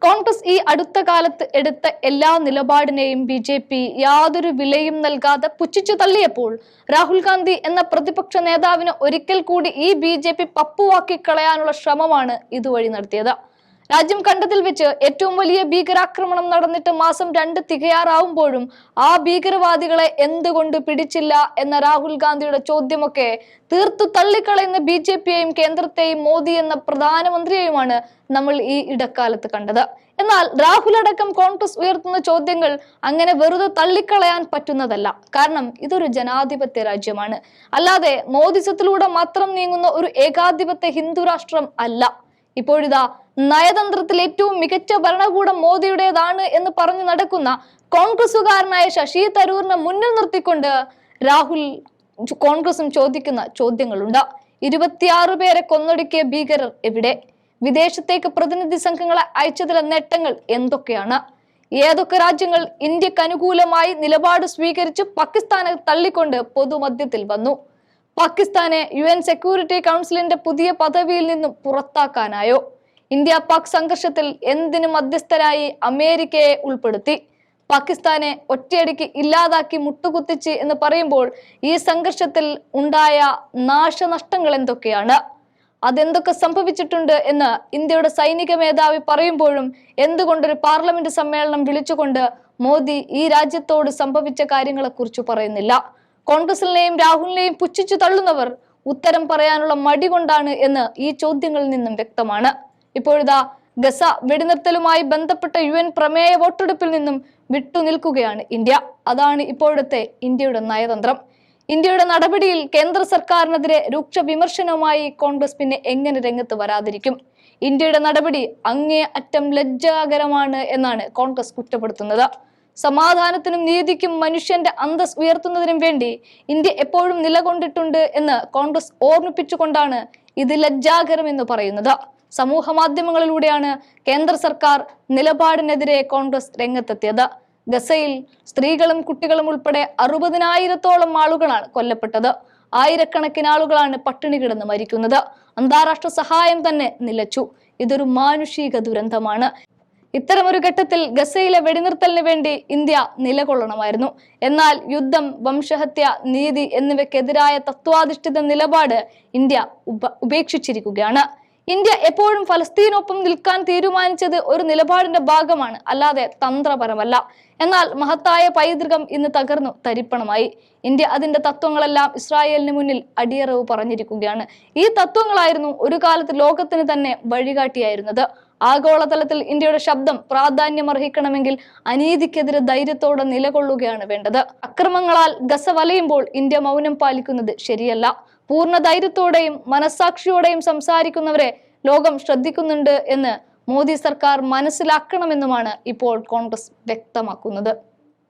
കോൺഗ്രസ് ഈ അടുത്ത കാലത്ത് എടുത്ത എല്ലാ നിലപാടിനെയും ബി.ജെ.പി. യാതൊരു വിലയും നൽകാതെ പുച്ഛിച്ചു തള്ളിയപ്പോൾ രാഹുൽ ഗാന്ധി എന്ന പ്രതിപക്ഷ നേതാവിന് ഒരിക്കൽ കൂടി ഈ ബി.ജെ.പി. പപ്പുവാക്കി കളയാനുള്ള ശ്രമമാണ് ഇതുവഴി നടത്തിയത്. രാജ്യം കണ്ടതിൽ വെച്ച് ഏറ്റവും വലിയ ഭീകരാക്രമണം നടന്നിട്ട് മാസം 2 തികയാറാവുമ്പോഴും ആ ഭീകരവാദികളെ എന്തുകൊണ്ട് പിടിച്ചില്ല എന്ന രാഹുൽ ഗാന്ധിയുടെ ചോദ്യമൊക്കെ തീർത്തു തള്ളിക്കളയുന്ന ബി.ജെ.പിയെയും കേന്ദ്രത്തെയും മോദി എന്ന പ്രധാനമന്ത്രിയെയുമാണ് നമ്മൾ ഈ ഇടക്കാലത്ത് കണ്ടത്. എന്നാൽ രാഹുൽ അടക്കം കോൺഗ്രസ് ഉയർത്തുന്ന ചോദ്യങ്ങൾ അങ്ങനെ വെറുതെ തള്ളിക്കളയാൻ പറ്റുന്നതല്ല. കാരണം ഇതൊരു ജനാധിപത്യ രാജ്യമാണ്, അല്ലാതെ മോദിസത്തിലൂടെ മാത്രം നീങ്ങുന്ന ഒരു ഏകാധിപത്യ ഹിന്ദു രാഷ്ട്രം അല്ല. ഇപ്പോഴിതാ നയതന്ത്രത്തിൽ ഏറ്റവും മികച്ച ഭരണകൂടം മോദിയുടേതാണ് എന്ന് പറഞ്ഞു നടക്കുന്ന കോൺഗ്രസുകാരനായ ശശി തരൂരിനെ മുന്നിൽ നിർത്തിക്കൊണ്ട് രാഹുൽ കോൺഗ്രസും ചോദിക്കുന്ന ചോദ്യങ്ങളുണ്ട്. 26 പേരെ കൊന്നൊടുക്കിയ ഭീകരർ എവിടെ? വിദേശത്തേക്ക് പ്രതിനിധി സംഘങ്ങളെ അയച്ചതിലെ നേട്ടങ്ങൾ എന്തൊക്കെയാണ്? ഏതൊക്കെ രാജ്യങ്ങൾ ഇന്ത്യക്ക് അനുകൂലമായി നിലപാട് സ്വീകരിച്ച് പാകിസ്ഥാനെ തള്ളിക്കൊണ്ട് പൊതുമധ്യത്തിൽ വന്നു? പാകിസ്ഥാനെ UN സെക്യൂരിറ്റി കൗൺസിലിന്റെ പുതിയ പദവിയിൽ നിന്നും പുറത്താക്കാനായോ? ഇന്ത്യ പാക് സംഘർഷത്തിൽ എന്തിനു മധ്യസ്ഥരായി അമേരിക്കയെ ഉൾപ്പെടുത്തി? പാകിസ്ഥാനെ ഒറ്റയടിക്ക് ഇല്ലാതാക്കി മുട്ടുകുത്തിച്ച് എന്ന് പറയുമ്പോൾ ഈ സംഘർഷത്തിൽ ഉണ്ടായ നാശനഷ്ടങ്ങൾ എന്തൊക്കെയാണ്? അതെന്തൊക്കെ സംഭവിച്ചിട്ടുണ്ട് എന്ന് ഇന്ത്യയുടെ സൈനിക മേധാവി പറയുമ്പോഴും എന്തുകൊണ്ടൊരു പാർലമെന്റ് സമ്മേളനം വിളിച്ചുകൊണ്ട് മോദി ഈ രാജ്യത്തോട് സംഭവിച്ച കാര്യങ്ങളെ കുറിച്ച് പറയുന്നില്ല? കോൺഗ്രസിനെയും രാഹുലിനെയും പുച്ഛിച്ചു തള്ളുന്നവർ ഉത്തരം പറയാനുള്ള മടി കൊണ്ടാണ് എന്ന് ഈ ചോദ്യങ്ങളിൽ നിന്നും വ്യക്തമാണ്. ഇപ്പോഴിതാ ഗസ വെടിനിർത്തലുമായി ബന്ധപ്പെട്ട UN പ്രമേയ വോട്ടെടുപ്പിൽ നിന്നും വിട്ടുനിൽക്കുകയാണ് ഇന്ത്യ. അതാണ് ഇപ്പോഴത്തെ ഇന്ത്യയുടെ നയതന്ത്രം. ഇന്ത്യയുടെ നടപടിയിൽ കേന്ദ്ര സർക്കാരിനെതിരെ രൂക്ഷ വിമർശനവുമായി കോൺഗ്രസ് പിന്നെ എങ്ങനെ രംഗത്ത് വരാതിരിക്കും? ഇന്ത്യയുടെ നടപടി അങ്ങേ അറ്റം ലജ്ജാകരമാണ് എന്നാണ് കോൺഗ്രസ് കുറ്റപ്പെടുത്തുന്നത്. സമാധാനത്തിനും നീതിക്കും മനുഷ്യന്റെ അന്തസ് ഉയർത്തുന്നതിനും വേണ്ടി ഇന്ത്യ എപ്പോഴും നിലകൊണ്ടിട്ടുണ്ട് എന്ന് കോൺഗ്രസ് ഓർമ്മിപ്പിച്ചുകൊണ്ടാണ് ഇത് ലജ്ജാകരം എന്ന് പറയുന്നത്. സമൂഹ മാധ്യമങ്ങളിലൂടെയാണ് കേന്ദ്ര സർക്കാർ നിലപാടിനെതിരെ കോൺഗ്രസ് രംഗത്തെത്തിയത്. ഗസയിൽ സ്ത്രീകളും കുട്ടികളും ഉൾപ്പെടെ 60,000-ഓളം ആളുകളാണ് കൊല്ലപ്പെട്ടത്. ആയിരക്കണക്കിന് ആളുകളാണ് പട്ടിണി കിടന്ന് മരിക്കുന്നത്. അന്താരാഷ്ട്ര സഹായം തന്നെ നിലച്ചു. ഇതൊരു മാനുഷിക ദുരന്തമാണ്. ഇത്തരമൊരു ഘട്ടത്തിൽ ഗസയിലെ വെടിനിർത്തലിന് വേണ്ടി ഇന്ത്യ നിലകൊള്ളണമായിരുന്നു. എന്നാൽ യുദ്ധം, വംശഹത്യ, നീതി എന്നിവയ്ക്കെതിരായ തത്വാധിഷ്ഠിത നിലപാട് ഇന്ത്യ ഉപേക്ഷിച്ചിരിക്കുകയാണ്. ഇന്ത്യ എപ്പോഴും ഫലസ്തീനൊപ്പം നിൽക്കാൻ തീരുമാനിച്ചത് ഒരു നിലപാടിന്റെ ഭാഗമാണ്, അല്ലാതെ തന്ത്രപരമല്ല. എന്നാൽ മഹത്തായ പൈതൃകം ഇന്ന് തകർന്നു തരിപ്പണമായി. ഇന്ത്യ അതിന്റെ തത്വങ്ങളെല്ലാം ഇസ്രായേലിന് മുന്നിൽ അടിയറവ് പറഞ്ഞിരിക്കുകയാണ്. ഈ തത്വങ്ങളായിരുന്നു ഒരു കാലത്ത് ലോകത്തിന് തന്നെ വഴികാട്ടിയായിരുന്നത്. ആഗോളതലത്തിൽ ഇന്ത്യയുടെ ശബ്ദം പ്രാധാന്യമർഹിക്കണമെങ്കിൽ അനീതിക്കെതിരെ ധൈര്യത്തോടെ നിലകൊള്ളുകയാണ് വേണ്ടത്. അക്രമങ്ങളാൽ ഗസ വലയുമ്പോൾ ഇന്ത്യ മൗനം പാലിക്കുന്നത് ശരിയല്ല. പൂർണ്ണ ധൈര്യത്തോടെയും മനസാക്ഷിയോടെയും സംസാരിക്കുന്നവരെ ലോകം ശ്രദ്ധിക്കുന്നുണ്ട് എന്ന് മോദി സർക്കാർ മനസ്സിലാക്കണമെന്നുമാണ് ഇപ്പോൾ കോൺഗ്രസ് വ്യക്തമാക്കുന്നത്.